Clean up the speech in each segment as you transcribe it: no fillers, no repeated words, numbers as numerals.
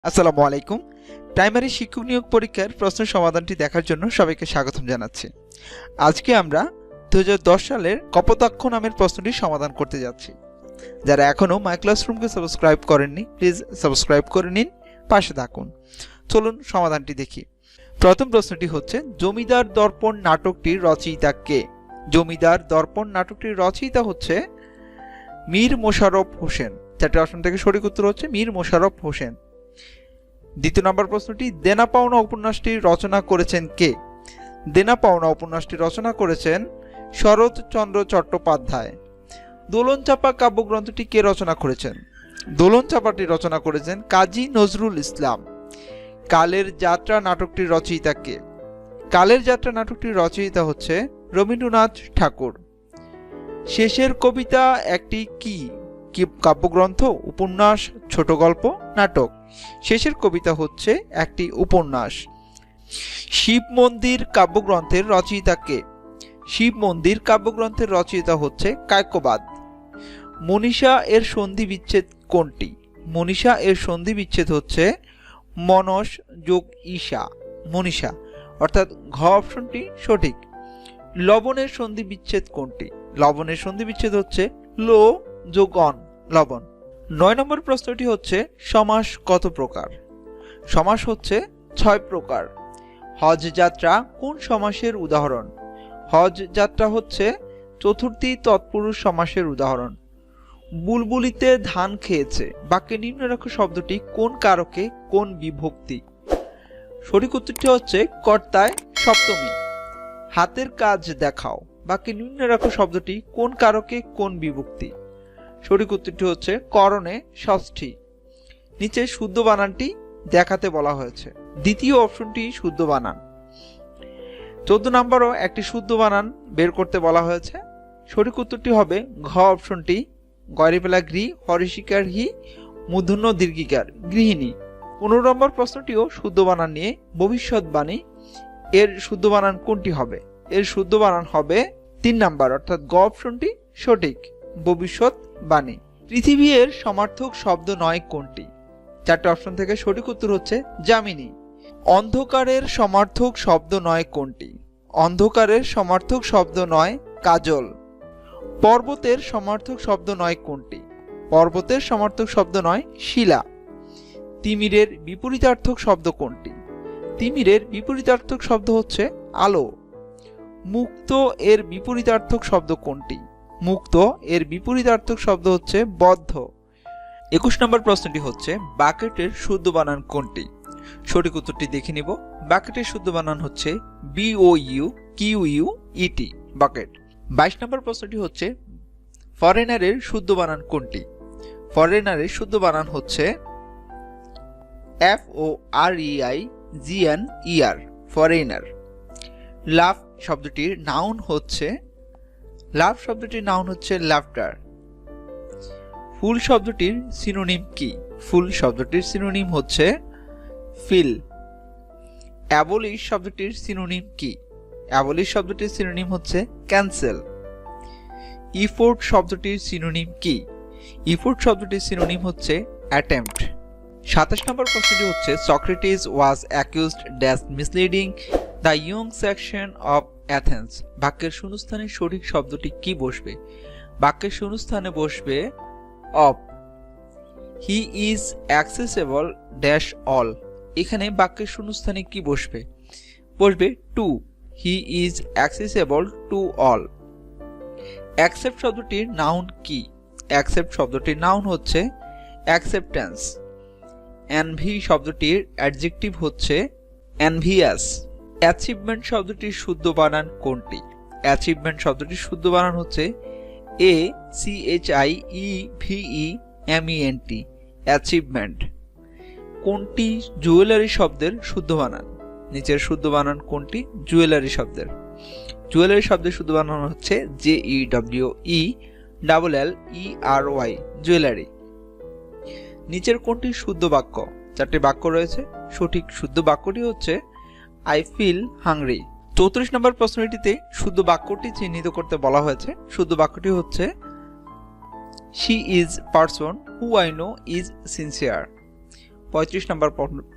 আসসালামু আলাইকুম। প্রাইমারি শিক্ষক নিয়োগ পরীক্ষার প্রশ্ন সমাধানটি দেখার জন্য সবাইকে স্বাগতম জানাচ্ছি। আজকে আমরা 2010 সালের কপোতাক্ষ নামের প্রশ্নটি সমাধান করতে যাচ্ছি। যারা এখনও মাই ক্লাসরুমকে সাবস্ক্রাইব করেননি, প্লিজ সাবস্ক্রাইব করে নিন, পাশে থাকুন। চলুন সমাধানটি দেখি। প্রথম প্রশ্নটি হচ্ছে, জমিদার দর্পণ নাটকটির রচয়িতা কে? জমিদার দর্পণ নাটকটির রচয়িতা হচ্ছে মীর মোশাররফ হোসেন। চারটি অপশন থেকে সঠিক উত্তর হচ্ছে মীর মোশাররফ হোসেন। দ্বিতীয় নম্বর প্রশ্নটি, দেনা পাওনা উপন্যাসটি রচনা করেছেন কে? দেনা পাওনা উপন্যাসটি রচনা করেছেন শরৎচন্দ্র চট্টোপাধ্যায়। দোলন চাপা কাব্যগ্রন্থটি কে রচনা করেছেন? দোলন চাপাটি রচনা করেছেন কাজী নজরুল ইসলাম। কালের যাত্রা নাটকটির রচয়িতা কে? কালের যাত্রা নাটকটির রচয়িতা হচ্ছে রবীন্দ্রনাথ ঠাকুর। শেষের কবিতা একটি কি কাব্যগ্রন্থ, উপন্যাস, ছোট গল্প, নাটক? শেষের কবিতা হচ্ছে একটি উপন্যাস। শিব মন্দির কাব্যগ্রন্থের রচয়িতা কে? শিব মন্দির কাব্যগ্রন্থের রচয়িতা হচ্ছে কায়কোবাদ। মনীষা এর সন্ধি বিচ্ছেদ কোনটি? মনীষা এর সন্ধি বিচ্ছেদ হচ্ছে মনস যোগ ঈশা, মনীষা, অর্থাৎ ঘ অপশনটি সঠিক। লবণের সন্ধি বিচ্ছেদ কোনটি? লবণের সন্ধি বিচ্ছেদ হচ্ছে লো যোগ অন, লবণ। 9 নম্বর প্রশ্নটি হচ্ছে, সমাস কত প্রকার? সমাস হচ্ছে 6 প্রকার। হজ যাত্রা কোন সমাসের উদাহরণ? হজ যাত্রা হচ্ছে চতুর্থী তৎপুরুষ সমাসের উদাহরণ। বুলবুলিতে ধান খেয়েছে বাক্যে নিম্নরেখ শব্দটি কোন কারকে, কোন বিভক্তি? সঠিক উত্তরটি হচ্ছে কর্তায় সপ্তমী। হাতের কাজ দেখাও বাক্যে নিম্নরেখ শব্দটি কোন কারকে, কোন বিভক্তি? সঠিক উত্তরটি হচ্ছে করণে ষষ্ঠী। নিচে শুদ্ধ বানানটি দেখাতে বলা হয়েছে। দ্বিতীয় অপশনটি শুদ্ধ বানান। 14 নম্বরও একটি শুদ্ধ বানান বের করতে বলা হয়েছে। সঠিক উত্তরটি হবে ঘ অপশনটি, গয়রেপেলা গৃহ, হরিশিকার হি, মূর্ধন্য দীর্ঘিকার গৃহিণী। 15 নম্বর প্রশ্নটিও শুদ্ধ বানান নিয়ে। ভবিষ্যৎবাণী এর শুদ্ধ বানান কোনটি হবে? এর শুদ্ধ বানান হবে 3 নাম্বার, অর্থাৎ গ অপশনটি সঠিক, ভবিষ্যৎবাণী। পৃথিবী এর সমার্থক শব্দ নয় কোনটি? 4টে অপশন থেকে সঠিক উত্তর হচ্ছে যামিনী। অন্ধকারের সমার্থক শব্দ নয় কোনটি? অন্ধকারের সমার্থক শব্দ নয় কাজল। পর্বতের সমার্থক শব্দ নয় কোনটি? পর্বতের সমার্থক শব্দ নয় শিলা। তিমিরের বিপরীতার্থক শব্দ কোনটি? তিমিরের বিপরীতার্থক শব্দ হচ্ছে আলো। মুক্ত এর বিপরীতার্থক শব্দ কোনটি? মুক্ত এর বিপরীতার্থক শব্দ হচ্ছে বদ্ধ। 21 নম্বর প্রশ্নটি হচ্ছে, বাকেটের শুদ্ধ বানান কোনটি? সঠিক উত্তরটি দেখে নিব। বাকেটের শুদ্ধ বানান হচ্ছে BOUQUET, বাকেট। 22 নম্বর প্রশ্নটি হচ্ছে, ফরেনারের শুদ্ধ বানান কোনটি? ফরেনারের শুদ্ধ বানান হচ্ছে FOREIGNER, ফরেনার। লাভ শব্দটির নাউন হচ্ছে, লাভ শব্দটির নাউন হচ্ছে লাফটার। ফুল শব্দটির সিনোনিম কি? ফুল শব্দটির সিনোনিম হচ্ছে ফিল। অ্যাবলিশ শব্দটির সিনোনিম কি? অ্যাবলিশ শব্দটির সিনোনিম হচ্ছে ক্যান্সেল। ইফোর্ট শব্দটির সিনোনিম কি? ইফোর্ট শব্দটির সিনোনিম হচ্ছে অ্যাটেম্পট। 27 নম্বর প্রশ্নটি হচ্ছে, Socrates was accused dash misleading the young section of Athens. বাক্যের শূন্যস্থানে সঠিক শব্দটি কি বসবে? বাক্যের শূন্যস্থানে বসবে of. He is accessible dash all. এখানে বাক্যের শূন্যস্থানে কি বসবে? বসবে to. He is accessible to all. Accept শব্দটির নাউন কি? অ্যাকসেপ্ট শব্দটির নাউন হচ্ছে অ্যাকসেপ্টেন্স। এনভি শব্দটির অ্যাডজেক্টিভ হচ্ছে এনভিয়াস। অ্যাচিভমেন্ট শব্দটির শুদ্ধ বানান কোনটি? অ্যাচিভমেন্ট শব্দটির শুদ্ধ বানান হচ্ছে ACHIEVEMENT, অ্যাচিভমেন্ট। কোনটি জুয়েলারি শব্দের শুদ্ধ বানান? নিচের শুদ্ধ বানান কোনটি জুয়েলারি শব্দের? জুয়েলারি শব্দের শুদ্ধ বানান হচ্ছে JEWELLERY, জুয়েলারি। নিচের কোনটি শুদ্ধ বাক্য? 4টি বাক্য রয়েছে। সঠিক শুদ্ধ বাক্যটি হচ্ছে আই ফিল হাংরি। 34 নম্বর প্রশ্নটিতে শুদ্ধ বাক্যটি চিহ্নিত করতে বলা হয়েছে। শুদ্ধ বাক্যটি হচ্ছে She is person who I know is sincere. 35 নম্বর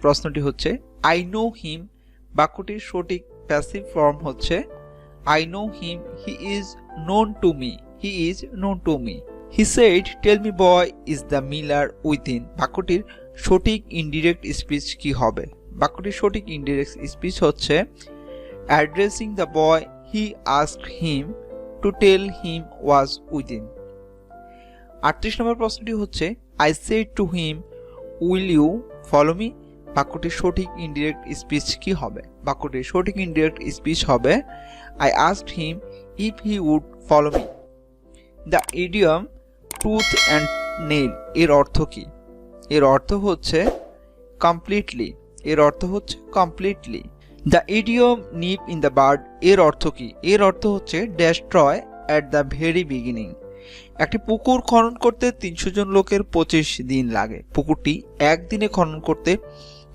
প্রশ্নটি হচ্ছে আই নো হিম বাক্যটির সঠিক প্যাসিভ ফর্ম হচ্ছে I know him, he is known to me, he is known to me. He said tell me boy is the miller within বাক্যটির সঠিক indirect speech কি হবে? বাক্যটির সঠিক ইনডিরেক্ট স্পিচ হচ্ছে addressing the boy he asked him to tell him was within. 38 নম্বর প্রশ্নটি হচ্ছে I said to him will you follow me বাক্যটির সঠিক ইনডিরেক্ট স্পিচ কি হবে? বাক্যটির সঠিক ইনডিরেক্ট স্পিচ হবে I asked him if he would follow me. The idiom tooth and nail এর অর্থ কি? এর অর্থ হচ্ছে কমপ্লিটলি, এর অর্থ হচ্ছে completely. The idiom Nip in the bird এর অর্থ কি? এর অর্থ হচ্ছে destroy at the very beginning. একটি পুকুর খনন করতে 300 জন লোকের 25 দিন লাগে। পুকুরটি একদিনে খনন করতে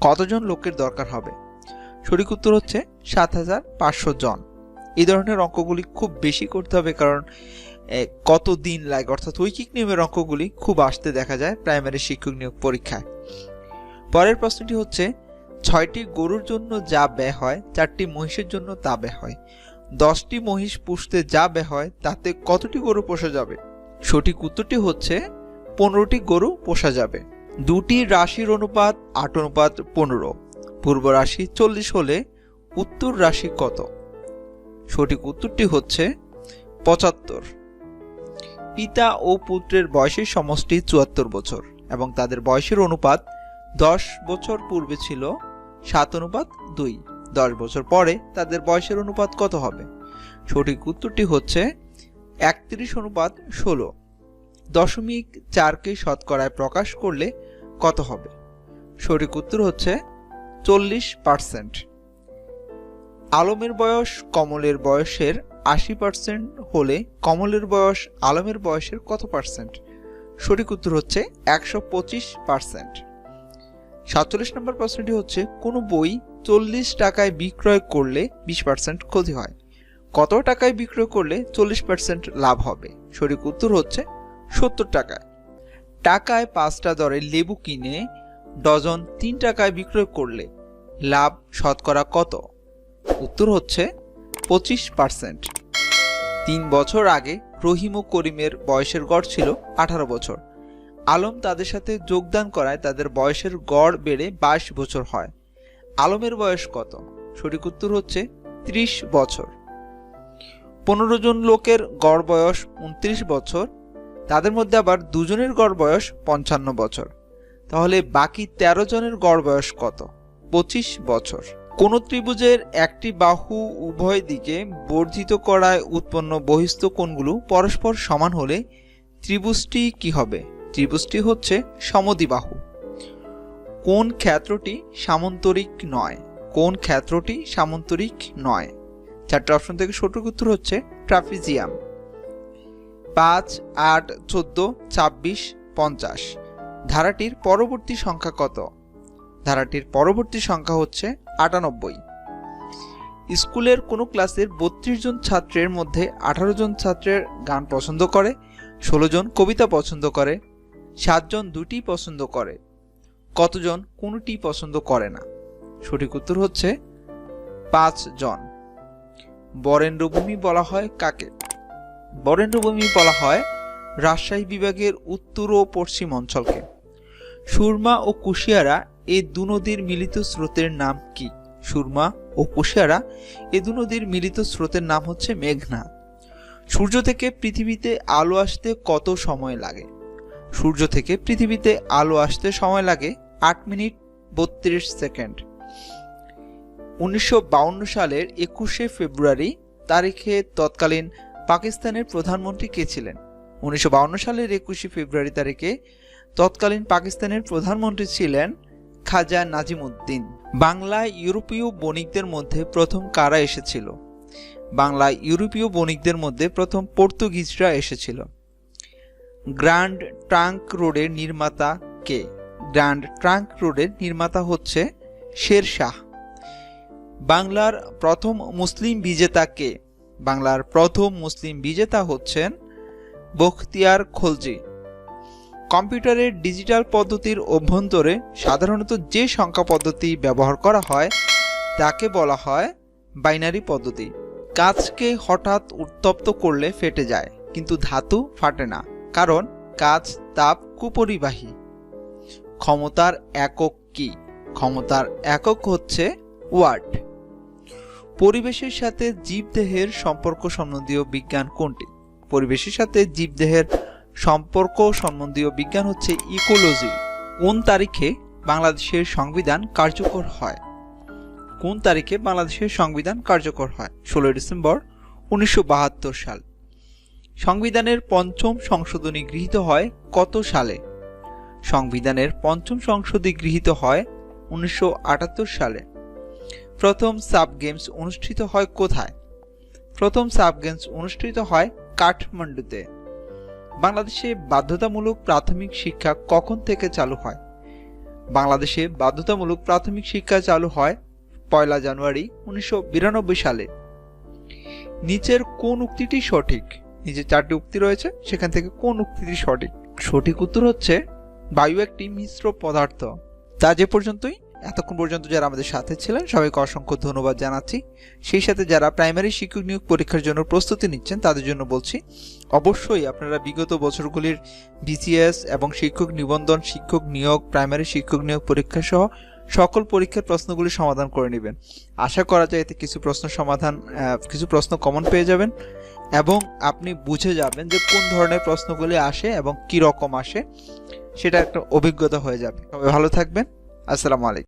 কতজন লোকের দরকার হবে? সঠিক উত্তর হচ্ছে 7500 জন। এই ধরনের অঙ্কগুলি খুব বেশি করতে হবে, কারণ কত দিন লাগে অর্থাৎ ঐকিক নিয়মের অঙ্কগুলি খুব আসতে দেখা যায় প্রাইমারি শিক্ষক নিয়োগ পরীক্ষায়। পরের প্রশ্নটি হচ্ছে 6টি গরুর জন্য যা ব্যয় হয় 4টি মহিষের জন্য তা ব্যয় হয়। 10টি মহিষ পুষতে যা ব্যয় হয় তাতে কতটি গরু পোষা যাবে? সঠিক উত্তরটি হচ্ছে 15টি গরু পোষা যাবে। দুটি রাশির অনুপাত 8:15। পূর্ব রাশি 40 হলে উত্তর রাশি কত? সঠিক উত্তরটি হচ্ছে 75। পিতা ও পুত্রের বয়সের সমষ্টি 74 বছর এবং তাদের বয়সের অনুপাত 10 বছর পূর্বে ছিল 7:2। 10 বছর পরে তাদের বয়সের অনুপাত কত হবে? সঠিক উত্তরটি হচ্ছে 31:16। 0.4কে শতকরায় প্রকাশ করলে কত হবে? সঠিক উত্তর হচ্ছে 40%। আলমের বয়স কমলের বয়সের 80% হলে কমলের বয়স আলমের বয়সের কত পার্সেন্ট? সঠিক উত্তর হচ্ছে 125%। 47 নম্বর প্রশ্নটি হচ্ছে কোনো বই 40 টাকায় বিক্রয় করলে 20% ক্ষতি হয়, কত টাকায় বিক্রয় করলে 40% লাভ হবে? সঠিক উত্তর হচ্ছে 70 টাকায়। টাকায় 5টা দরে লেবু কিনে ডজন 3 টাকায় বিক্রয় করলে লাভ শতকরা কত? উত্তর হচ্ছে 25%। 3 বছর আগে রহিম ও করিমের বয়সের গড় ছিল 18 বছর। আলম তাদের সাথে যোগদান করায় তাদের বয়সের গড় বেড়ে 22 বছর হয়। আলমের বয়স কত? সঠিক উত্তর হচ্ছে 30 বছর। 15 জন লোকের গড় বয়স 29 বছর, তাদের মধ্যে আবার 2 জনের গড় বয়স 55 বছর। তাহলে বাকি 13 জনের গড় বয়স কত? 25 বছর। কোন ত্রিভুজের একটি বাহু উভয় দিকে বর্ধিত করায় উৎপন্ন বহিস্থ কোণগুলো পরস্পর সমান হলে ত্রিভুজটি কি হবে? ত্রিভুজটি হচ্ছে সমদ্বিবাহু। কোন ক্ষেত্রটি সামান্তরিক নয়? কোন ক্ষেত্রটি সামান্তরিক নয়? 4টে অপশন থেকে সঠিক উত্তর হচ্ছে ট্রাপিজিয়াম। 5, 8, 14, 26, 50 ধারাটির পরবর্তী সংখ্যা কত? ধারাটির পরবর্তী সংখ্যা হচ্ছে 98। স্কুলের কোনো ক্লাসের 32 জন ছাত্রের মধ্যে 18 জন ছাত্রের গান পছন্দ করে, 16 জন কবিতা পছন্দ করে, 7 জন দুটি পছন্দ করে, কতজন কোনোটি পছন্দ করে না? সঠিক উত্তর হচ্ছে 5 জন। বরেন্দ্রভূমি বলা হয় কাকে? বরেন্দ্রভূমি বলা হয় রাজশাহী বিভাগের উত্তর ও পশ্চিম অঞ্চলকে। সুরমা ও কুশিয়ারা এই দু নদীর মিলিত স্রোতের নাম কি? সুরমা ও কুশিয়ারা এই দু নদীর মিলিত স্রোতের নাম হচ্ছে মেঘনা। সূর্য থেকে পৃথিবীতে আলো আসতে কত সময় লাগে? সূর্য থেকে পৃথিবীতে আলো আসতে সময় লাগে 8 মিনিট 32 সেকেন্ড। 1952 সালের 21শে ফেব্রুয়ারি তারিখে তৎকালীন পাকিস্তানের প্রধানমন্ত্রী কে ছিলেন? 1952 সালের 21শে ফেব্রুয়ারি তারিখে তৎকালীন পাকিস্তানের প্রধানমন্ত্রী ছিলেন খাজা নাজিমুদ্দিন। বাংলায় ইউরোপীয় বণিকদের মধ্যে প্রথম কারা এসেছিল? বাংলায় ইউরোপীয় বণিকদের মধ্যে প্রথম পর্তুগিজরা এসেছিল। গ্র্যান্ড ট্রাঙ্ক রোডের নির্মাতা কে? গ্র্যান্ড ট্রাঙ্ক রোডের নির্মাতা হচ্ছে শেরশাহ। বাংলার প্রথম মুসলিম বিজেতা কে? বাংলার প্রথম মুসলিম বিজেতা হচ্ছেন বখতিয়ার খলজি। কম্পিউটারের ডিজিটাল পদ্ধতির অভ্যন্তরে সাধারণত যে সংখ্যা পদ্ধতি ব্যবহার করা হয় তাকে বলা হয় বাইনারি পদ্ধতি। কাঁচকে হঠাৎ উত্তপ্ত করলে ফেটে যায়, কিন্তু ধাতু ফাটে না, কারণ কাঁচ তাপ কুপরিবাহী। ক্ষমতার একক কি? ক্ষমতার একক হচ্ছে ওয়াট। পরিবেশের সাথে জীবদেহের সম্পর্ক সম্বন্ধীয় বিজ্ঞান কোনটি? পরিবেশের সাথে জীবদেহের সম্পর্ক সম্বন্ধীয় বিজ্ঞান হচ্ছে ইকোলজি। কোন তারিখে বাংলাদেশের সংবিধান কার্যকর হয়? কোন তারিখে বাংলাদেশের সংবিধান কার্যকর হয়? 16 ডিসেম্বর 1972 সাল। সংবিধানের পঞ্চম সংশোধনী গৃহীত হয় কত সালে? সংবিধানের পঞ্চম সংশোধনী গৃহীত হয় 1978 সালে। প্রথম সাব গেমস অনুষ্ঠিত হয় কোথায়? প্রথম সাব গেমস অনুষ্ঠিত হয় কাঠমান্ডুতে। বাংলাদেশে বাধ্যতামূলক প্রাথমিক শিক্ষা কখন থেকে চালু হয়? বাংলাদেশে বাধ্যতামূলক প্রাথমিক শিক্ষা চালু হয় 1 জানুয়ারি 1992 সালে। নিচের কোন উক্তিটি সঠিক? নিচে 4টি উক্তি রয়েছে, সেখান থেকে কোন উক্তিটি সঠিক? সঠিক উত্তর হচ্ছে বায়ু একটি মিশ্র পদার্থ। তা যে পর্যন্তই। এতক্ষণ পর্যন্ত যারা আমাদের সাথে ছিলেন সবাইকে অসংখ্য ধন্যবাদ জানাচ্ছি। সেই সাথে যারা প্রাইমারি শিক্ষক নিয়োগ পরীক্ষার জন্য প্রস্তুতি নিচ্ছেন তাদের জন্য বলছি, অবশ্যই আপনারা বিগত বছরগুলির বিসিএস এবং শিক্ষক নিবন্ধন, শিক্ষক নিয়োগ, প্রাইমারি শিক্ষক নিয়োগ পরীক্ষা সহ সকল পরীক্ষার প্রশ্নগুলি সমাধান করে নেবেন। আশা করা যায় এতে কিছু প্রশ্ন কমন পেয়ে যাবেন এবং আপনি বুঝে যাবেন যে কোন ধরনের প্রশ্নগুলি আসে এবং কি রকম আসে, সেটা একটা অভিজ্ঞতা হয়ে যাবে। সবাই ভালো থাকবেন। আসসালামু আলাইকুম।